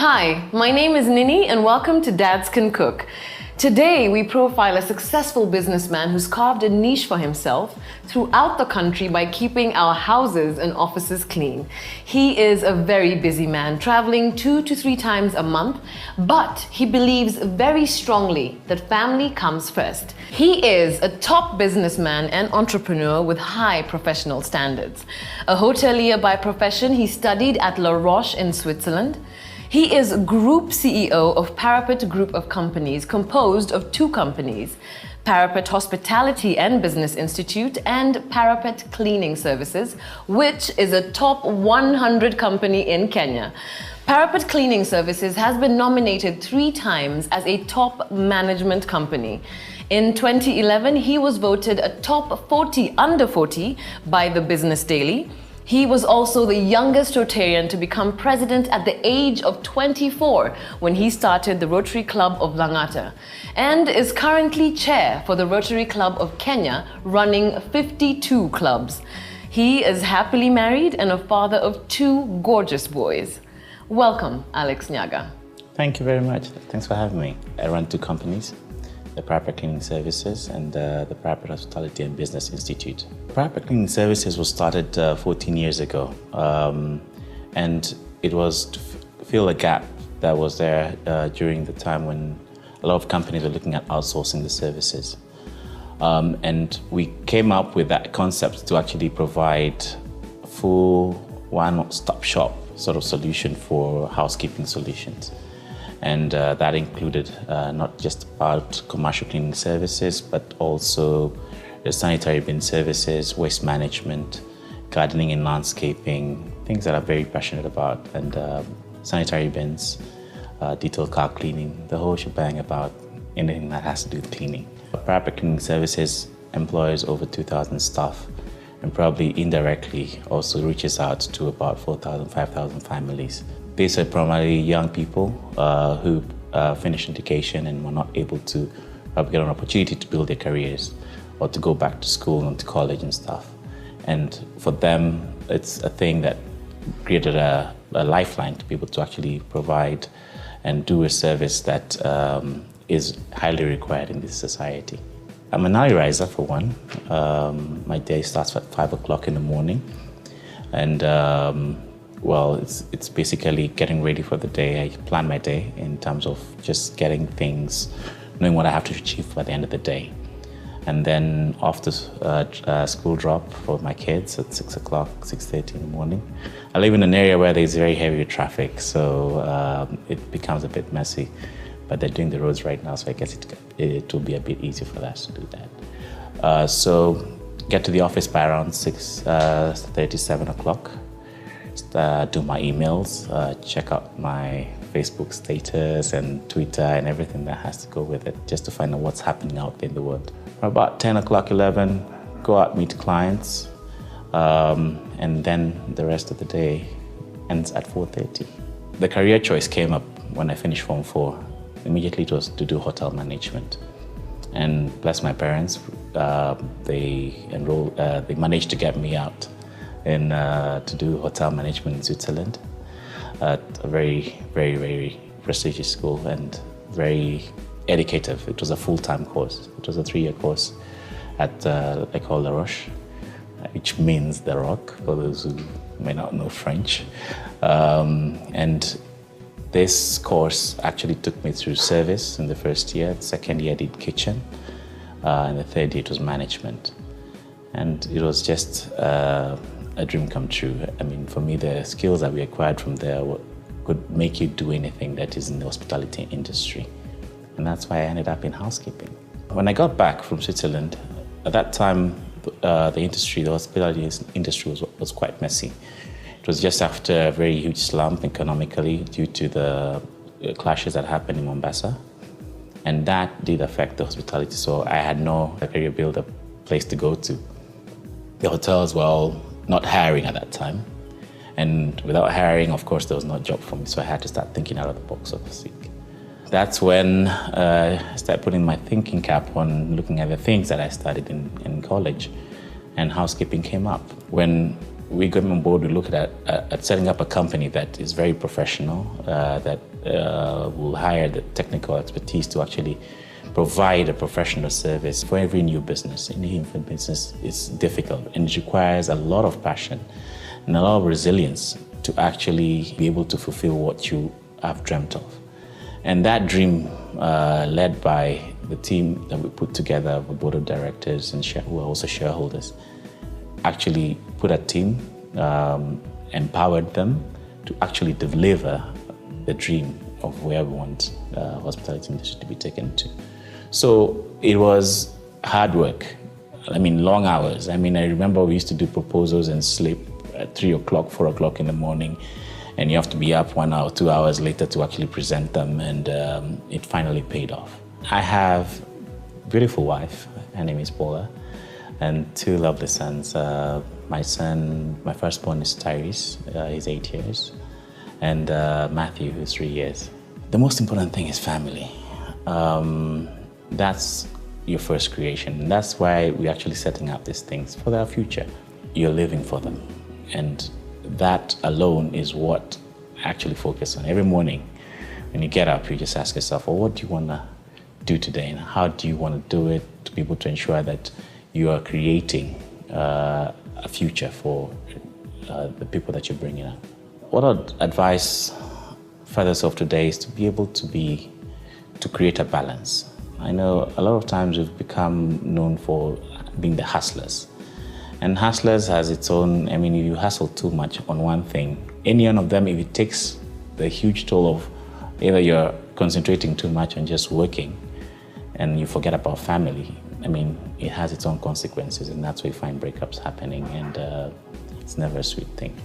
Hi, my name is Nini and welcome to Dads Can Cook. Today we profile a successful businessman who's carved a niche for himself throughout the country by keeping our houses and offices clean. He is a very busy man, traveling 2 to 3 times a month, but he believes very strongly that family comes first. He is a top businessman and entrepreneur with high professional standards. A hotelier by profession, he studied at La Roche in Switzerland. He is Group CEO of Parapet Group of Companies, composed of 2 companies, Parapet Hospitality and Business Institute and Parapet Cleaning Services, which is a top 100 company in Kenya. Parapet Cleaning Services has been nominated 3 times as a top management company. In 2011, he was voted a top 40 under 40 by the Business Daily. He was also the youngest Rotarian to become president at the age of 24 when he started the Rotary Club of Langata, and is currently chair for the Rotary Club of Kenya, running 52 clubs. He is happily married and a father of 2 gorgeous boys. Welcome, Alex Nyaga. Thank you very much. Thanks for having me. I run 2 companies, the Parapet Cleaning Services and the Parapet Hospitality and Business Institute. Parapet Cleaning Services was started 14 years ago, and it was to fill a gap that was there during the time when a lot of companies were looking at outsourcing the services. And we came up with that concept to actually provide a full one-stop shop sort of solution for housekeeping solutions. And that included not just about commercial cleaning services, but also the sanitary bin services, waste management, gardening and landscaping, things that I'm very passionate about, and sanitary bins, detailed car cleaning, the whole shebang about anything that has to do with cleaning. Parapet Cleaning Services employs over 2,000 staff and probably indirectly also reaches out to about 4,000, 5,000 families. These are primarily young people who finished education and were not able to get an opportunity to build their careers or to go back to school and to college and stuff. And for them, it's a thing that created a lifeline to be able to actually provide and do a service that is highly required in this society. I'm an early riser for one. My day starts at 5 o'clock in the morning. And well, it's basically getting ready for the day. I plan my day in terms of just getting things, knowing what I have to achieve by the end of the day. And then after school drop for my kids at 6 o'clock, 6:30 in the morning. I live in an area where there's very heavy traffic, so it becomes a bit messy. But they're doing the roads right now, so I guess it will be a bit easier for us to do that. So get to the office by around 6:30, 7 o'clock. Do my emails, check out my Facebook status and Twitter and everything that has to go with it, just to find out what's happening out there in the world. About 10 o'clock, 11, go out, meet clients, and then the rest of the day ends at 4:30. The career choice came up when I finished Form 4. Immediately it was to do hotel management. And bless my parents, they managed to get me out to do hotel management in Switzerland at a very, very, very prestigious school and very educative. It was a full-time course. It was a 3-year course at I call La Roche, which means the rock, for those who may not know French. And this course actually took me through service in the first year. The second year I did kitchen, and the third year it was management. And it was just a dream come true. I mean, for me, the skills that we acquired from there could make you do anything that is in the hospitality industry. And that's why I ended up in housekeeping. When I got back from Switzerland, at that time, the hospitality industry was quite messy. It was just after a very huge slump economically due to the clashes that happened in Mombasa. And that did affect the hospitality. So I had no career build-up place to go to. The hotels were all not hiring at that time. And without hiring, of course, there was no job for me. So I had to start thinking out of the box, so to speak. That's when I started putting my thinking cap on looking at the things that I studied in college, and housekeeping came up. When we got on board, we looked at setting up a company that is very professional, that will hire the technical expertise to actually provide a professional service for every new business. Any infant business is difficult and it requires a lot of passion and a lot of resilience to actually be able to fulfill what you have dreamt of. And that dream, led by the team that we put together, the board of directors and who are also shareholders, actually put a team, empowered them to actually deliver the dream of where we want hospitality industry to be taken to. So it was hard work. I mean, long hours. I mean, I remember we used to do proposals and sleep at 3 o'clock, 4 o'clock in the morning, and you have to be up 1 hour, 2 hours later to actually present them, and it finally paid off. I have a beautiful wife, her name is Paula, and 2 lovely sons. My son, my firstborn is Tyrese, he's 8 years, and Matthew, who's 3 years. The most important thing is family. That's your first creation. And that's why we're actually setting up these things for their future. You're living for them. And that alone is what I actually focus on. Every morning, when you get up, you just ask yourself, well, what do you want to do today? And how do you want to do it to be able to ensure that you are creating a future for the people that you're bringing up? What I'd advise fathers of today is to be able to create a balance. I know a lot of times we've become known for being the hustlers. And hustlers has its own, I mean, if you hustle too much on one thing, any one of them, if it takes the huge toll of either you're concentrating too much on just working and you forget about family, I mean, it has its own consequences, and that's where you find breakups happening, and it's never a sweet thing.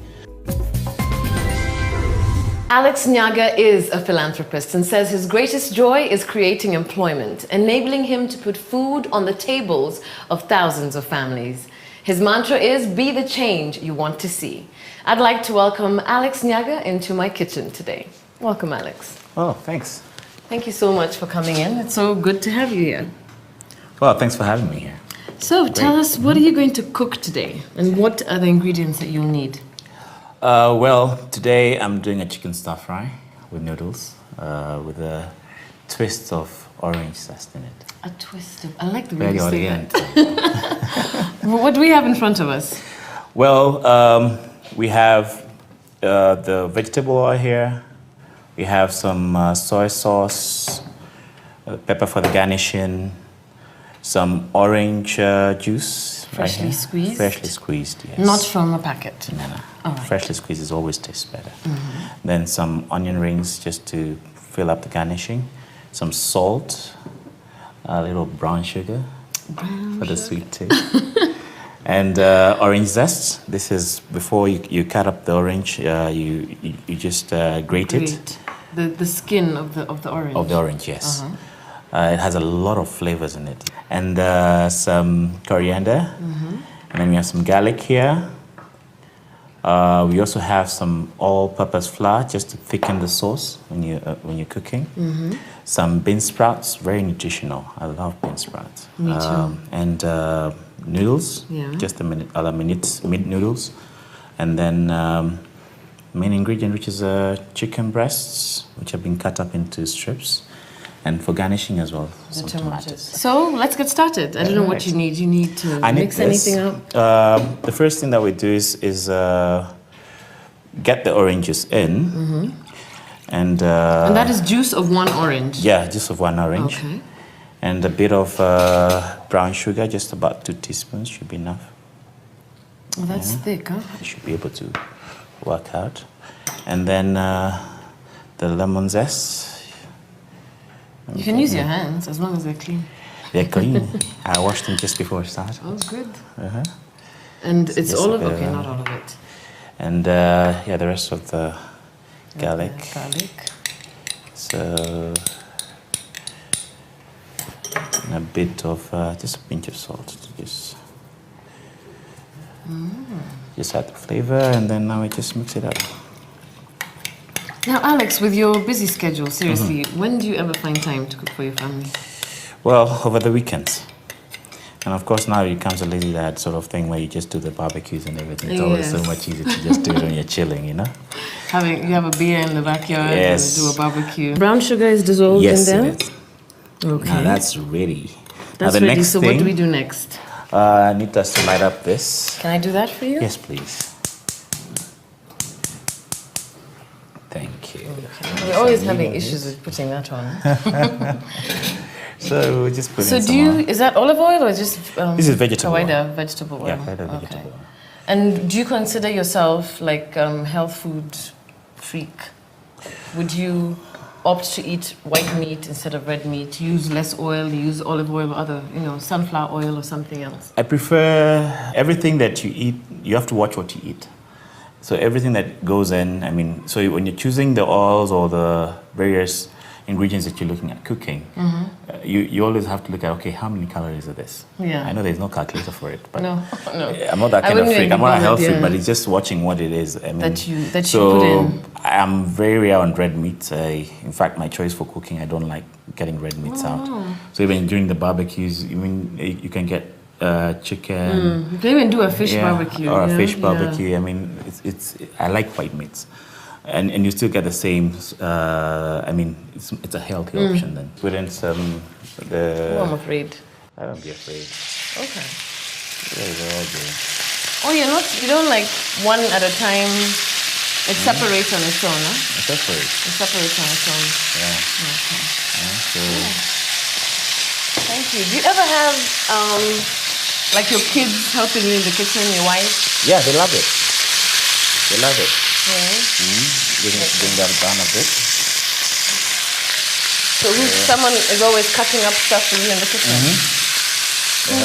Alex Nyaga is a philanthropist and says his greatest joy is creating employment, enabling him to put food on the tables of thousands of families. His mantra is, be the change you want to see. I'd like to welcome Alex Nyaga into my kitchen today. Welcome, Alex. Oh, thanks. Thank you so much for coming in. It's so good to have you here. Well, thanks for having me here. So tell us, what are you going to cook today? And what are the ingredients that you'll need? Well, today I'm doing a chicken stir fry with noodles, with a twist of orange zest in it. A twist of, I like the way you say Very that. What do we have in front of us? Well, we have the vegetable oil here. We have some soy sauce, pepper for the garnishing, some orange juice. Freshly squeezed? Freshly squeezed, yes. Not from a packet? No, no. All right. Freshly squeezed is always tastes better. Then some onion rings just to fill up the garnishing. Some salt, a little brown sugar for the sweet taste. And orange zest. This is before you cut up the orange, you just grate it. The skin of the orange? Of the orange, yes. It has a lot of flavors in it. And some coriander. And then we have some garlic here. We also have some all-purpose flour just to thicken the sauce when you're cooking. Some bean sprouts, very nutritional. I love bean sprouts. Me too. And noodles, just other minute noodles. And then main ingredient, which is chicken breasts, which have been cut up into strips. And for garnishing as well, some tomatoes. So let's get started. I don't know what you need. You need to mix anything up? The first thing that we do is get the oranges in. And that is juice of one orange? Yeah, juice of one orange. Okay. And a bit of brown sugar, just about 2 teaspoons should be enough. Oh, that's thick, huh? You should be able to work out. And then the lemon zest. You can use your hands as long as they're clean. They're clean. I washed them just before I started. Oh, good. And it's all of it? Okay, not all of it. And the rest of the garlic. So, and a bit of, just a pinch of salt to just add the flavor, and then now we just mix it up. Now, Alex, with your busy schedule, seriously, when do you ever find time to cook for your family? Well, over the weekends. And of course now it becomes a lazy dad sort of thing where you just do the barbecues and everything. It's always so much easier to just do it when you're chilling, you know? You have a beer in the backyard yes. and do a barbecue. Brown sugar is dissolved in there? Yes, it is. Okay. Now that's ready. That's now the ready. next So thing, what do we do next? I need us to light up this. Can I do that for you? Yes, please. Thank you. Okay. We're always having issues with putting that on. So we'll just put in So some is that olive oil or just this is vegetable oil. Vegetable oil? Yeah, vegetable oil. And do you consider yourself like health food freak? Would you opt to eat white meat instead of red meat? Use less oil, use olive oil or other, sunflower oil or something else? I prefer everything that you eat, you have to watch what you eat. So everything that goes in, so when you're choosing the oils or the various ingredients that you're looking at cooking, you always have to look at, okay, how many calories are this? Yeah. I know there's no calculator for it, but no. I'm not that kind of freak. I'm not a health freak, but it's just watching what it is. That you put in. I'm very rare on red meat. In fact, my choice for cooking, I don't like getting red meats out. So even during the barbecues, you can get chicken. You can even do a fish barbecue. Or a fish barbecue. I like white meats. And you still get the same, it's a healthy option then. Put in some, I'm afraid. I don't be afraid. Okay. Yeah, they're all good. Oh, you don't like one at a time, it separates on its own, huh? It separates. It separates on its own. Yeah. Okay. Yeah, Thank you. Do you ever have, like your kids helping you in the kitchen, your wife? Yeah, they love it. They love it. Yeah. Just bring that down a bit. So someone is always cutting up stuff for you in the kitchen?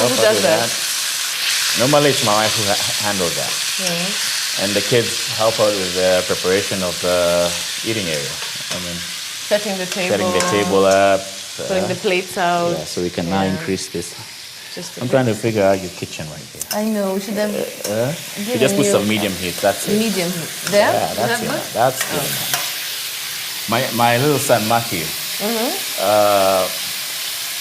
Who does that? Normally it's my wife who handles that. And the kids help out with the preparation of the eating area. Setting the table. Setting the table up. Putting the plates out. Yeah, so we can now increase this. I'm trying to figure out your kitchen right here. I know. We should have. You just put some medium heat. That's it. Medium. There. Yeah, that's it. That's good. My little son Matthew.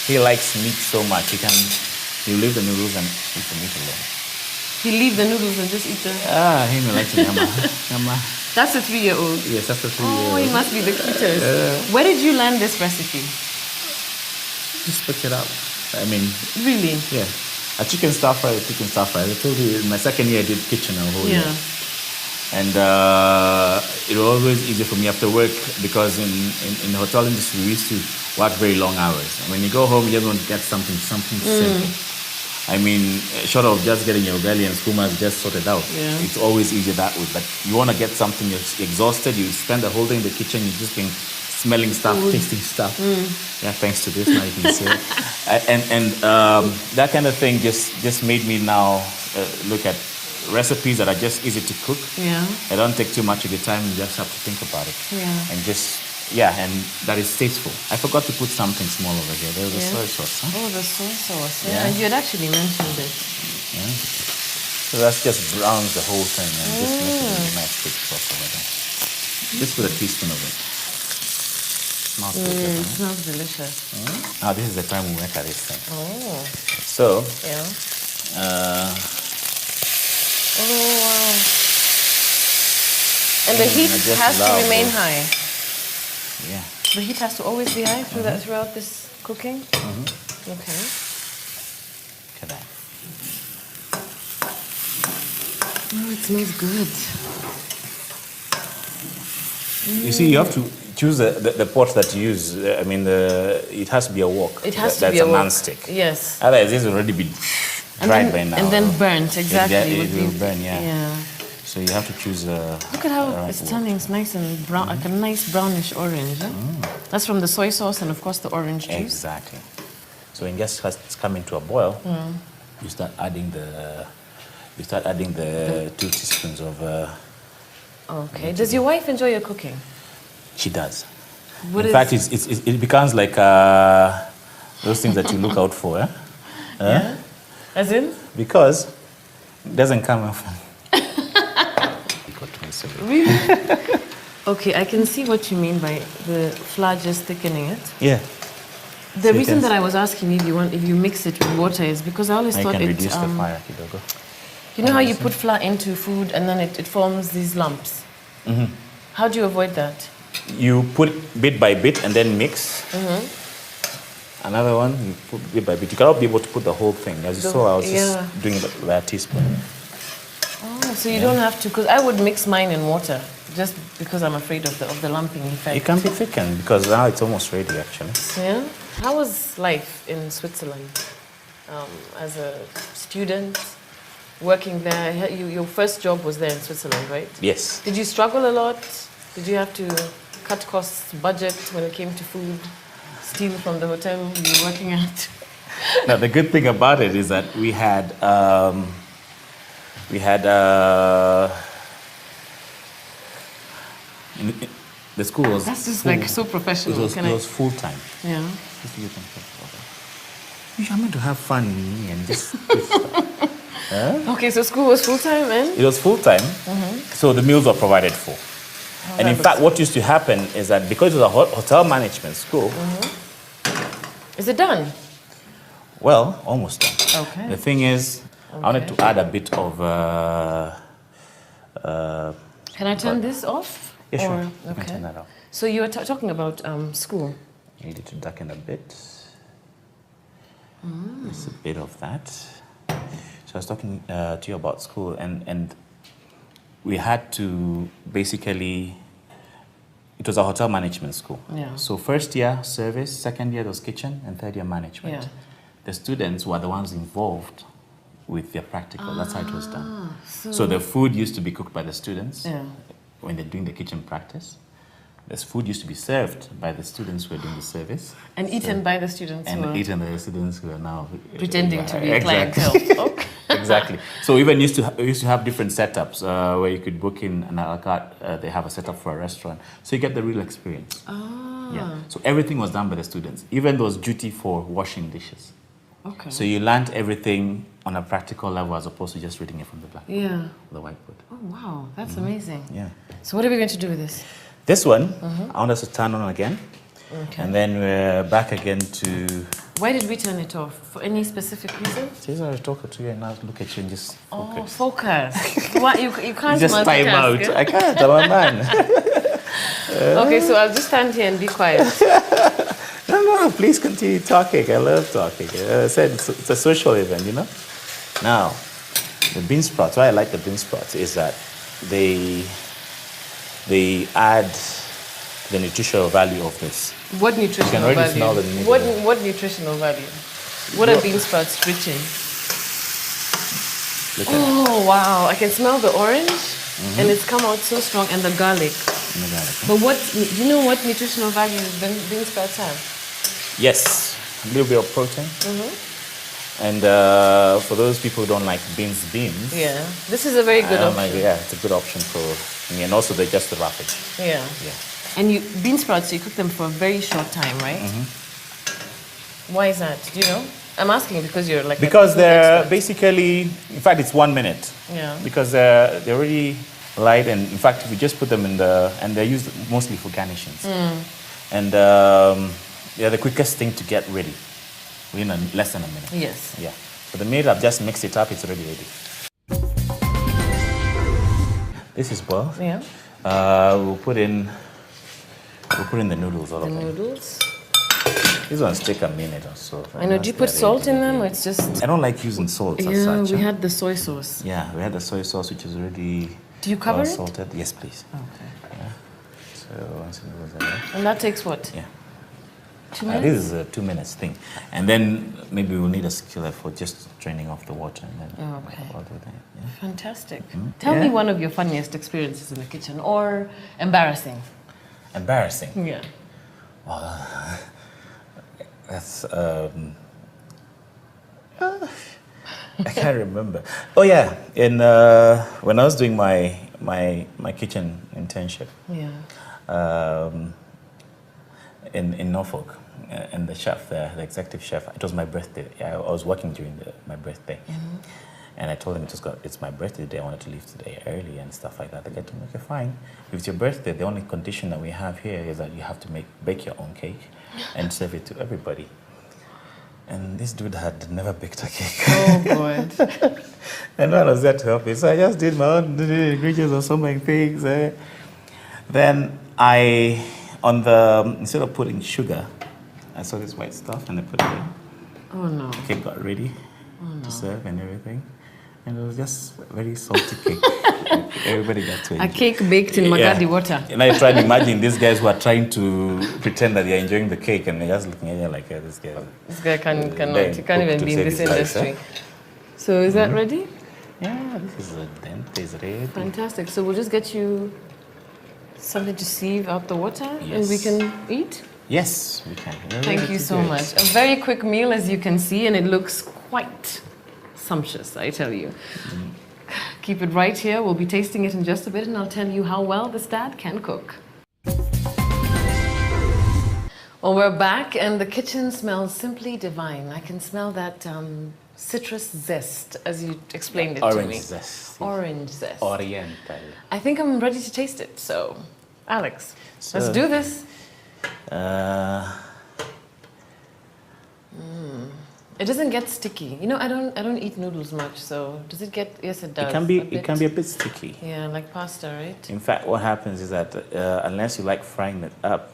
He likes meat so much. He leave the noodles and eat the meat alone. He leave the noodles and just eat the. He likes yama. That's a 3-year-old. Yes, that's a 3-year-old. Oh, he must be the cutest. Where did you learn this recipe? Just pick it up. Really? Yeah. A chicken stir fry. I told you in my second year I did kitchen a whole year. And it was always easy for me after work because in the hotel industry we used to work very long hours. And when you go home, you just want to get something simple. Short of just getting your belly and skumas just sorted out. Yeah. It's always easier that way. But you want to get something, you're exhausted, you spend the whole day in the kitchen, you've just been smelling stuff, tasting stuff. Yeah, thanks to this, now you can see it. And that kind of thing just made me now look at recipes that are just easy to cook. Yeah. They don't take too much of your time, you just have to think about it. Yeah. And that is tasteful. I forgot to put something small over here. There was a soy sauce. Huh? Oh, the soy sauce. Yeah. And you had actually mentioned it. Yeah. So that's just browns the whole thing and just make it a nice thick sauce over there. Just put a teaspoon of it. Smells good. It smells delicious. Now this is the time we work at this thing. Oh. So. Yeah. Oh wow. And the heat has to remain high. Yeah. The heat has to always be high throughout this cooking? Okay. Look at that. Oh, it smells good. You see, you have to choose the pot that you use. It has to be a wok. It has to be a wok. That's a non-stick. Yes. Otherwise, this will already be dried by now. And then burnt, exactly. It will burn, yeah. So you have to choose a. Look at how it's turning. It's nice and brown, like a nice brownish orange. Huh? That's from the soy sauce and of course the orange juice. Exactly. So when it's coming to a boil, you start adding the 2 teaspoons of. Okay. Does your wife enjoy your cooking? She does. In fact, it becomes like those things that you look out for. Yeah. As in? Because it doesn't come often. Really? Okay, I can see what you mean by the flour just thickening it. Yeah. The reason that I was asking if you mix it with water is because I always thought you can reduce the fire, Kidogo. You know how you put flour into food and then it forms these lumps? Mm-hmm. How do you avoid that? You put bit by bit and then mix. Mm-hmm. Another one, you put bit by bit. You cannot be able to put the whole thing. As you saw, I was just doing it by a teaspoon. Oh, so you don't have to, because I would mix mine in water, just because I'm afraid of the lumping effect. It can be thickened, because now it's almost ready, actually. Yeah? How was life in Switzerland? As a student, working there, your first job was there in Switzerland, right? Yes. Did you struggle a lot? Did you have to cut costs, budget when it came to food, steal from the hotel you were working at? Now, the good thing about it is that the school was... That's just like so professional. It was full time. Yeah. I'm meant to have fun and just... Okay, so school was full time, and it was full time, so the meals were provided for. And in fact, what used to happen is that because it was a hotel management school, is it done? Well, almost done. Okay. The thing is, I wanted to add a bit of. Can I turn this off? Yeah, sure. Okay. You can turn that off. So you were talking about school. You need to darken a bit. Just a bit of that. So I was talking to you about school, and we had to basically, it was a hotel management school. Yeah. So first year service, second year was kitchen, and third year management. Yeah. The students were the ones involved with their practical. That's how it was done. So the food used to be cooked by the students when they're doing the kitchen practice. This food used to be served by the students who were doing the service. And eaten by the students eaten by the students who are now... pretending to be clientele. Okay. Exactly. So even we used to have different setups where you could book in an a la carte. They have a setup for a restaurant. So you get the real experience. Yeah. So everything was done by the students. Even there was duty for washing dishes. Okay. So you learned everything on a practical level as opposed to just reading it from the blackboard. The whiteboard. Oh, wow. That's amazing. Yeah. So what are we going to do with this? This one, I want us to turn on again. Okay. And then we're back again to... Why did we turn it off? For any specific reason? Just want to talk to you and now look at you and just focus. Oh, focus. What, you can't just time out. I can't, I'm a man. Okay, so I'll just stand here and be quiet. No, please continue talking. I love talking. I said it's a social event, you know? Now, the bean sprouts, why I like the bean sprouts is that they add the nutritional value of this. What nutritional You can already value? smell the nutritional. What nutritional value? What are bean sprouts rich in? Oh, wow. I can smell the orange, and it's come out so strong, and the garlic. But do you know what nutritional value bean sprouts have? Yes, a little bit of protein. And for those people who don't like beans, yeah, this is a very good option. It's a good option for me, and also they're just rapid. Yeah. And bean sprouts, you cook them for a very short time, right? Why is that? Do you know? I'm asking because you're like because they're basically, in fact, it's 1 minute. Yeah. Because they're already light, and in fact, if you just put them in and they're used mostly for garnishings, and they're the quickest thing to get ready. Within less than a minute. Yes. Yeah. So the minute I've just mixed it up, it's already ready. This is boiled. Yeah. We'll put in the noodles. All of them. Noodles. These ones take a minute or so. I know. Do you put salt in them, or it's just? I don't like using salt. Yeah, as such. we had the soy sauce. Yeah, we had the soy sauce, which is already. Do you cover it? Salted. Yes, please. Okay. Yeah. So once it goes there. And that takes what? Yeah. 2 minutes? This is a 2 minutes thing. And then maybe we'll need a skillet for just draining off the water. And then Okay. I'll do that. Yeah. Fantastic. Tell me one of your funniest experiences in the kitchen, or embarrassing. Embarrassing? Yeah. That's, I can't remember. Oh yeah, when I was doing my kitchen internship. Yeah. In Norfolk, and the chef there, the executive chef, it was my birthday. I was working during my birthday. And I told him it's my birthday today, I wanted to leave today early and stuff like that. They get to make it fine. If it's your birthday, the only condition that we have here is that you have to bake your own cake and serve it to everybody. And this dude had never baked a cake. Oh, God. And no one was there to help me. So I just did my own ingredients of so many things. Then instead of putting sugar, I saw this white stuff and I put it in. Oh, no. The cake got ready to serve and everything. And it was just a very salty cake. Everybody got to enjoy. A cake baked in Magadi water. And I tried to imagine these guys who are trying to pretend that they're enjoying the cake and they're just looking at you like, yeah, this guy can't even be in this industry. So is that ready? Yeah, this is is ready. Fantastic. So we'll just get you something to sieve out the water and we can eat? Yes, we can. Thank you so much. A very quick meal, as you can see, and it looks quite sumptuous, I tell you. Keep it right here. We'll be tasting it in just a bit, and I'll tell you how well this dad can cook. Well, we're back, and the kitchen smells simply divine. I can smell that citrus zest, as you explained it to me. Orange zest. Orange zest. Oriental. I think I'm ready to taste it. So, Alex, let's do this. It doesn't get sticky. You know, I don't eat noodles much, so does it get? Yes, it does. It can be a bit sticky. Yeah, like pasta, right? In fact, what happens is that unless you like frying it up.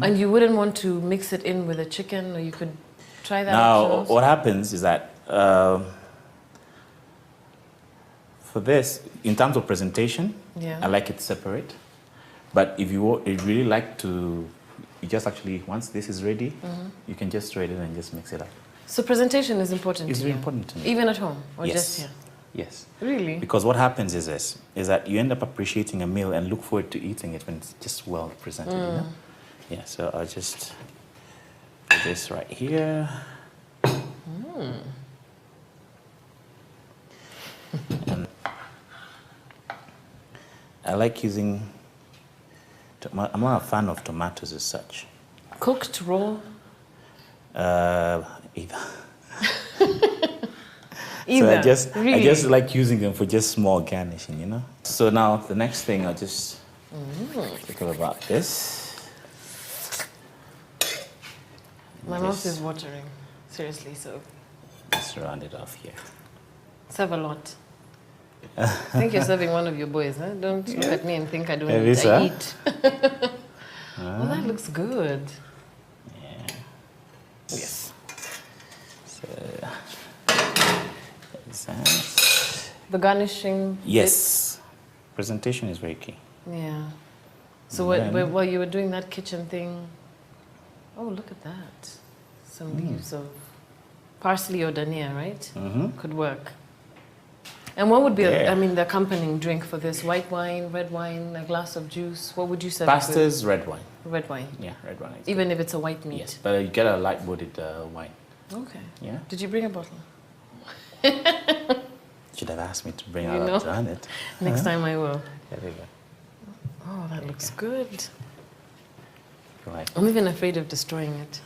And you wouldn't want to mix it in with a chicken, or you could try that. Now, what happens is that for this, in terms of presentation, I like it separate. But if you really like to, you just actually, once this is ready, you can just throw it in and just mix it up. So presentation is important It's to very you? important to me. Even at home, or Yes. just here? Yes. Really? Because what happens is this, is that you end up appreciating a meal and look forward to eating it when it's just well presented, you know? Yeah, so I'll just put this right here. And I like using, I'm not a fan of tomatoes as such. Cooked, raw? Either. Either. So really? I just like using them for just small garnishing, you know? So now the next thing, I'll just think about this. My mouth is watering, seriously, so. Just round it off here. Serve a lot. I think you're serving one of your boys, huh? Don't look at me and think I don't eat. I eat. Well, that looks good. Yeah. Yes. So, there's that. The garnishing? Yes. Presentation is very key. Yeah. So while you were doing that kitchen thing, oh, look at that. Some leaves of parsley or dania, right? Could work. And what would be, the accompanying drink for this? White wine, red wine, a glass of juice? What would you serve? Pasta's red wine. Red wine? Yeah, red wine. Even if it's a white meat? Yes, but you get a light-bodied wine. Okay. Yeah. Did you bring a bottle? Should have asked me to bring out up to earn it. Next time I will. There we go. Oh, that looks good. Right. I'm even afraid of destroying it.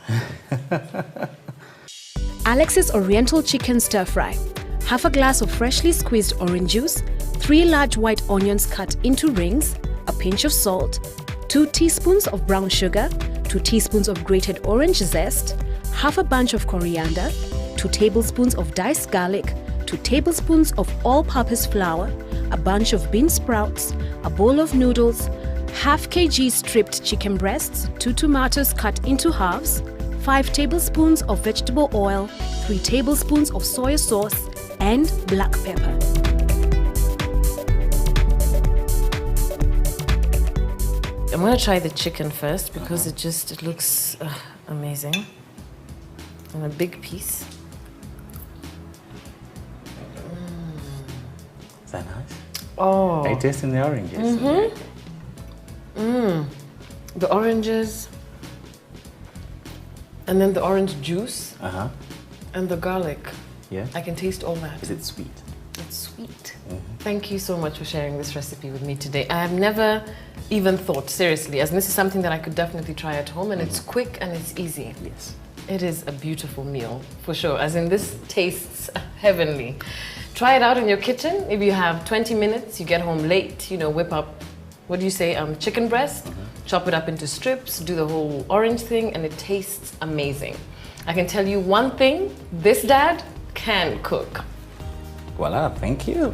Alex's Oriental Chicken Stir Fry. Half a glass of freshly squeezed orange juice, 3 large white onions cut into rings, a pinch of salt, 2 teaspoons of brown sugar, 2 teaspoons of grated orange zest, half a bunch of coriander, 2 tablespoons of diced garlic, 2 tablespoons of all-purpose flour, a bunch of bean sprouts, a bowl of noodles, half kg stripped chicken breasts, 2 tomatoes cut into halves, 5 tablespoons of vegetable oil, 3 tablespoons of soy sauce, and black pepper. I'm going to try the chicken first because it looks amazing. And a big piece. Is that nice? Oh. Are you tasting the oranges? The oranges. And then the orange juice. And the garlic. Yeah. I can taste all that. Is it sweet? It's sweet. Thank you so much for sharing this recipe with me today. I have never even thought, seriously, as this is something that I could definitely try at home, and it's quick and it's easy. Yes. It is a beautiful meal, for sure. As in, this tastes heavenly. Try it out in your kitchen. If you have 20 minutes, you get home late, whip up what do you say, chicken breast, chop it up into strips, do the whole orange thing, and it tastes amazing. I can tell you one thing, this dad can cook. Voila, thank you.